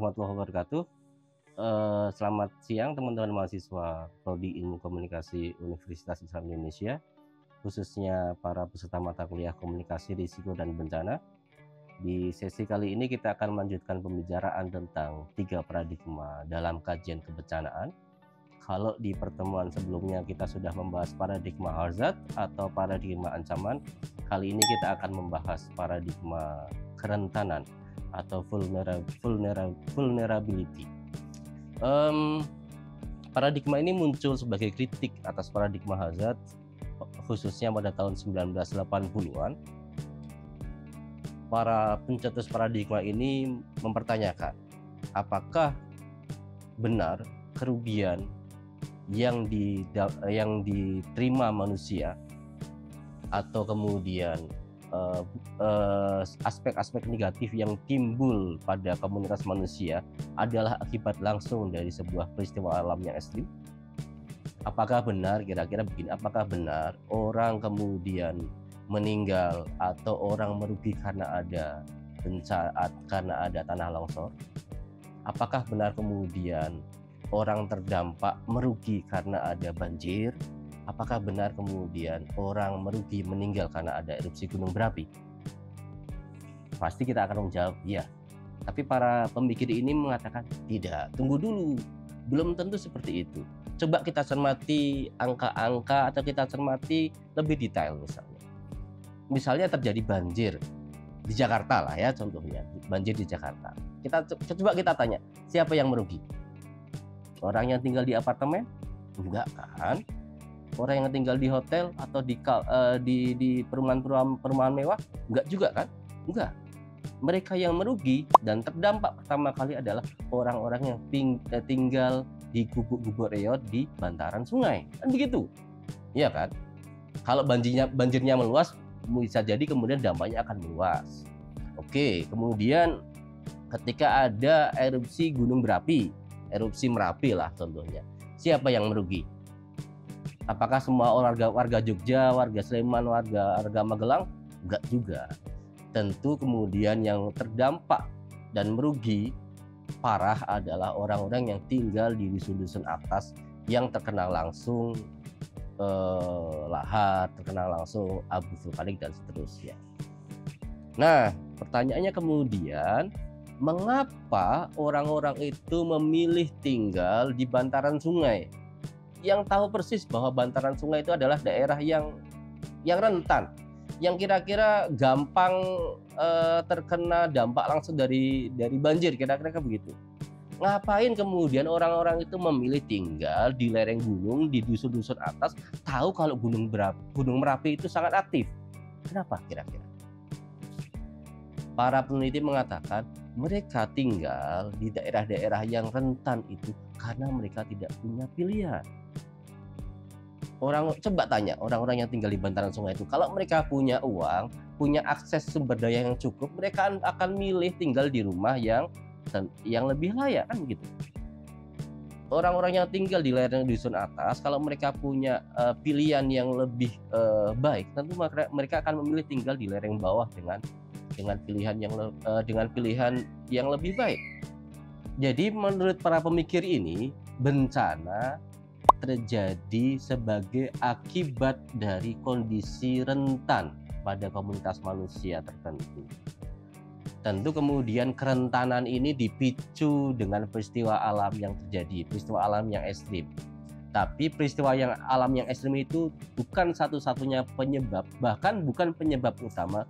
warahmatullahi wabarakatuh. Selamat siang teman-teman mahasiswa Prodi Ilmu Komunikasi Universitas Islam Indonesia, khususnya para peserta mata kuliah Komunikasi Risiko dan Bencana. Di sesi kali ini kita akan melanjutkan pembicaraan tentang 3 paradigma dalam kajian kebencanaan. Kalau di pertemuan sebelumnya kita sudah membahas paradigma hazard atau paradigma ancaman, kali ini kita akan membahas paradigma kerentanan atau vulnerability. Paradigma ini muncul sebagai kritik atas paradigma hazard khususnya pada tahun 1980-an. Para pencetus paradigma ini mempertanyakan apakah benar kerugian yang diterima manusia atau kemudian aspek-aspek negatif yang timbul pada komunitas manusia adalah akibat langsung dari sebuah peristiwa alam yang ekstrim. Apakah benar, kira-kira begini, apakah benar orang kemudian meninggal atau orang merugi karena ada bencana, karena ada tanah longsor? Apakah benar kemudian orang terdampak merugi karena ada banjir? Apakah benar kemudian orang merugi meninggal karena ada erupsi gunung berapi? Pasti kita akan menjawab ya. Tapi para pemikir ini mengatakan tidak, tunggu dulu, belum tentu seperti itu. Coba kita cermati angka-angka atau kita cermati lebih detail misalnya. Misalnya terjadi banjir di Jakarta lah ya, contohnya banjir di Jakarta. Coba kita tanya, siapa yang merugi? Orang yang tinggal di apartemen? Enggak kan? Orang yang tinggal di hotel atau di perumahan mewah? Enggak juga kan? Enggak. Mereka yang merugi dan terdampak pertama kali adalah orang-orang yang tinggal di gubuk-gubuk reot di bantaran sungai. Kan begitu? Iya kan? Kalau banjirnya meluas, bisa jadi kemudian dampaknya akan meluas. Oke, kemudian ketika ada erupsi gunung berapi, erupsi Merapi lah contohnya, siapa yang merugi? Apakah semua warga Jogja, warga Sleman, warga Magelang? Enggak juga. Tentu kemudian yang terdampak dan merugi parah adalah orang-orang yang tinggal di dusun-dusun atas yang terkena langsung lahar, terkena langsung abu vulkanik dan seterusnya. Nah, pertanyaannya kemudian, mengapa orang-orang itu memilih tinggal di bantaran sungai? Yang tahu persis bahwa bantaran sungai itu adalah daerah yang rentan, yang kira-kira gampang terkena dampak langsung dari banjir, kira-kira begitu. Ngapain kemudian orang-orang itu memilih tinggal di lereng gunung, di dusun-dusun atas, tahu kalau Gunung Merapi itu sangat aktif? Kenapa kira-kira? Para peneliti mengatakan mereka tinggal di daerah-daerah yang rentan itu karena mereka tidak punya pilihan. Coba tanya orang-orang yang tinggal di bantaran sungai itu, kalau mereka punya uang, punya akses sumber daya yang cukup, mereka akan milih tinggal di rumah yang lebih layak, kan begitu. Orang-orang yang tinggal di lereng dusun atas, kalau mereka punya pilihan yang lebih baik, tentu mereka akan memilih tinggal di lereng bawah dengan pilihan yang lebih baik. Jadi menurut para pemikir ini, bencana terjadi sebagai akibat dari kondisi rentan pada komunitas manusia tertentu. Tentu kemudian kerentanan ini dipicu dengan peristiwa alam yang terjadi, peristiwa alam yang ekstrim. Tapi peristiwa alam yang ekstrim itu bukan satu-satunya penyebab, bahkan bukan penyebab utama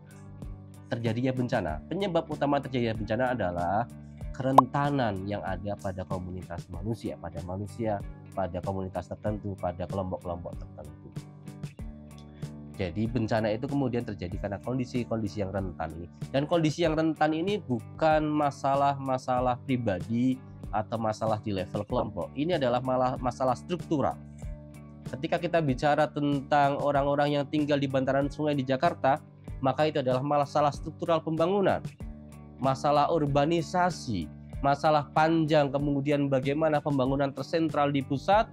terjadinya bencana. Penyebab utama terjadinya bencana adalah kerentanan yang ada pada komunitas manusia, pada komunitas tertentu, pada kelompok-kelompok tertentu. Jadi bencana itu kemudian terjadi karena kondisi-kondisi yang rentan ini. Dan kondisi yang rentan ini bukan masalah pribadi atau masalah di level kelompok. Ini adalah masalah struktural. Ketika kita bicara tentang orang-orang yang tinggal di bantaran sungai di Jakarta, maka itu adalah masalah struktural pembangunan, masalah urbanisasi, masalah panjang, kemudian bagaimana pembangunan tersentral di pusat,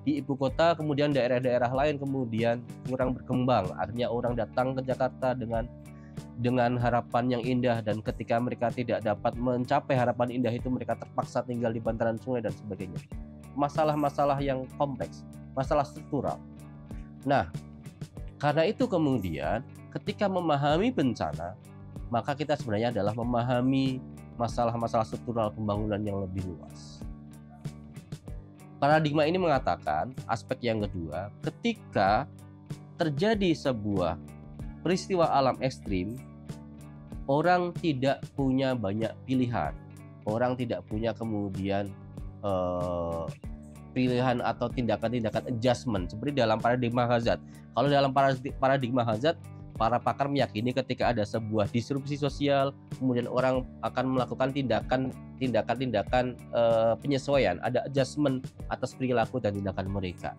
di ibu kota, kemudian daerah-daerah lain kemudian kurang berkembang. Artinya orang datang ke Jakarta dengan dengan harapan yang indah, dan ketika mereka tidak dapat mencapai harapan indah itu, mereka terpaksa tinggal di bantaran sungai dan sebagainya. Masalah-masalah yang kompleks, masalah struktural. Nah, karena itu kemudian ketika memahami bencana, maka kita sebenarnya adalah memahami masalah-masalah struktural pembangunan yang lebih luas. Paradigma ini mengatakan aspek yang kedua, ketika terjadi sebuah peristiwa alam ekstrim, orang tidak punya banyak pilihan. Orang tidak punya kemudian pilihan atau tindakan-tindakan adjustment seperti dalam paradigma Hazard. Kalau dalam paradigma Hazard, para pakar meyakini ketika ada sebuah disrupsi sosial, kemudian orang akan melakukan tindakan penyesuaian, ada adjustment atas perilaku dan tindakan mereka.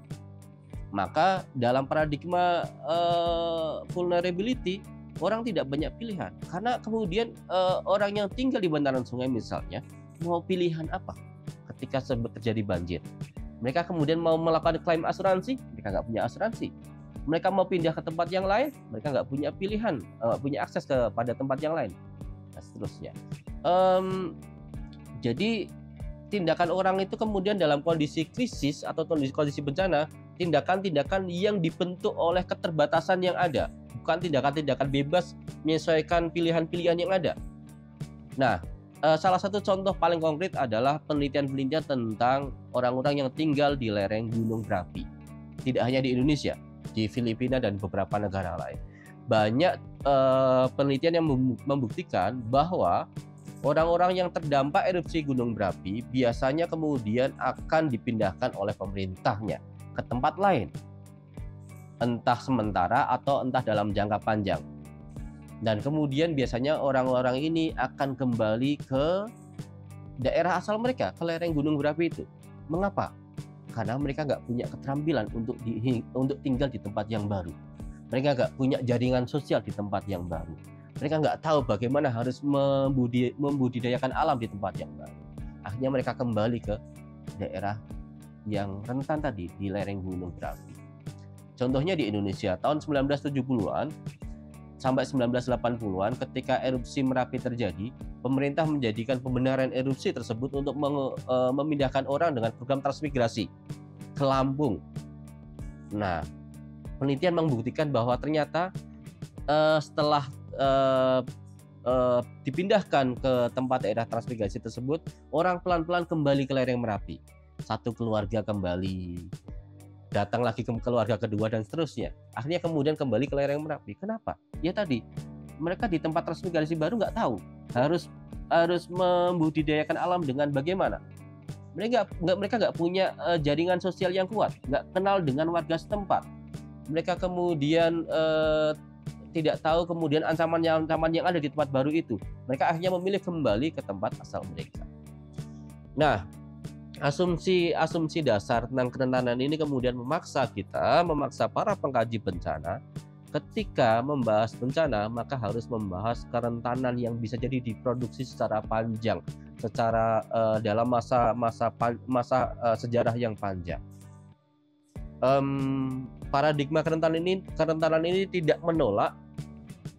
Maka dalam paradigma vulnerability, orang tidak banyak pilihan, karena kemudian orang yang tinggal di bantaran sungai misalnya, mau pilihan apa ketika terjadi banjir? Mereka kemudian mau melakukan klaim asuransi, mereka nggak punya asuransi. Mereka mau pindah ke tempat yang lain, mereka nggak punya pilihan, punya akses kepada tempat yang lain, dan seterusnya. Jadi tindakan orang itu kemudian dalam kondisi krisis atau kondisi bencana, tindakan-tindakan yang dibentuk oleh keterbatasan yang ada, bukan tindakan-tindakan bebas menyesuaikan pilihan-pilihan yang ada. Nah, salah satu contoh paling konkret adalah penelitian-penelitian tentang orang-orang yang tinggal di lereng gunung berapi. Tidak hanya di Indonesia, di Filipina dan beberapa negara lain. Banyak penelitian yang membuktikan bahwa orang-orang yang terdampak erupsi gunung berapi biasanya kemudian akan dipindahkan oleh pemerintahnya ke tempat lain, entah sementara atau entah dalam jangka panjang. Dan kemudian biasanya orang-orang ini akan kembali ke daerah asal mereka, ke lereng gunung berapi itu. Mengapa? Karena mereka nggak punya keterampilan untuk tinggal di tempat yang baru. Mereka nggak punya jaringan sosial di tempat yang baru. Mereka nggak tahu bagaimana harus membudidayakan alam di tempat yang baru. Akhirnya mereka kembali ke daerah yang rentan tadi, di lereng gunung berapi. Contohnya di Indonesia, tahun 1970-an sampai 1980-an ketika erupsi Merapi terjadi, pemerintah menjadikan pembenaran erupsi tersebut untuk memindahkan orang dengan program transmigrasi ke Lampung. Nah, penelitian membuktikan bahwa ternyata setelah dipindahkan ke tempat daerah transmigrasi tersebut, orang pelan-pelan kembali ke lereng Merapi. Satu keluarga kembali, datang lagi ke keluarga kedua, dan seterusnya. Akhirnya kemudian kembali ke lereng Merapi. Kenapa? Ya tadi, mereka di tempat transmigrasi baru nggak tahu harus membudidayakan alam dengan bagaimana. Mereka nggak punya jaringan sosial yang kuat, nggak kenal dengan warga setempat. Mereka kemudian tidak tahu kemudian ancaman yang ada di tempat baru itu. Mereka akhirnya memilih kembali ke tempat asal mereka. Nah, asumsi dasar tentang kerentanan ini kemudian memaksa para pengkaji bencana, ketika membahas bencana maka harus membahas kerentanan yang bisa jadi diproduksi secara panjang, secara dalam masa sejarah yang panjang. Paradigma kerentanan ini tidak menolak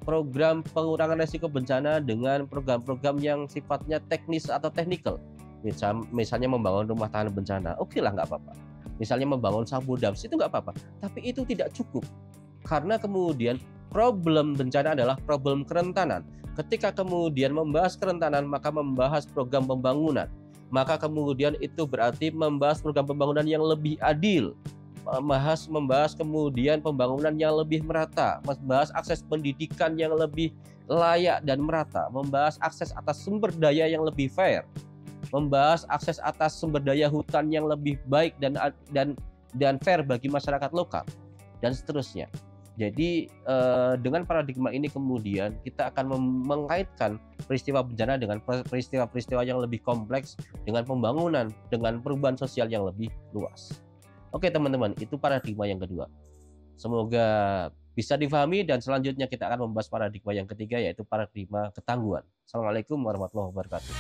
program pengurangan risiko bencana dengan program-program yang sifatnya teknis atau technical. Misalnya membangun rumah tahan bencana, oke lah, nggak apa-apa. Misalnya membangun sabu dams, itu nggak apa-apa. Tapi itu tidak cukup, karena kemudian problem bencana adalah problem kerentanan. Ketika kemudian membahas kerentanan, maka membahas program pembangunan. Maka kemudian itu berarti membahas program pembangunan yang lebih adil, membahas kemudian pembangunan yang lebih merata, membahas akses pendidikan yang lebih layak dan merata, membahas akses atas sumber daya yang lebih fair, membahas akses atas sumber daya hutan yang lebih baik dan fair bagi masyarakat lokal, dan seterusnya. Jadi dengan paradigma ini kemudian kita akan mengaitkan peristiwa bencana dengan peristiwa-peristiwa yang lebih kompleks, dengan pembangunan, dengan perubahan sosial yang lebih luas. Oke teman-teman, itu paradigma yang kedua. Semoga bisa difahami, dan selanjutnya kita akan membahas paradigma yang ketiga, yaitu paradigma ketangguhan. Assalamualaikum warahmatullahi wabarakatuh.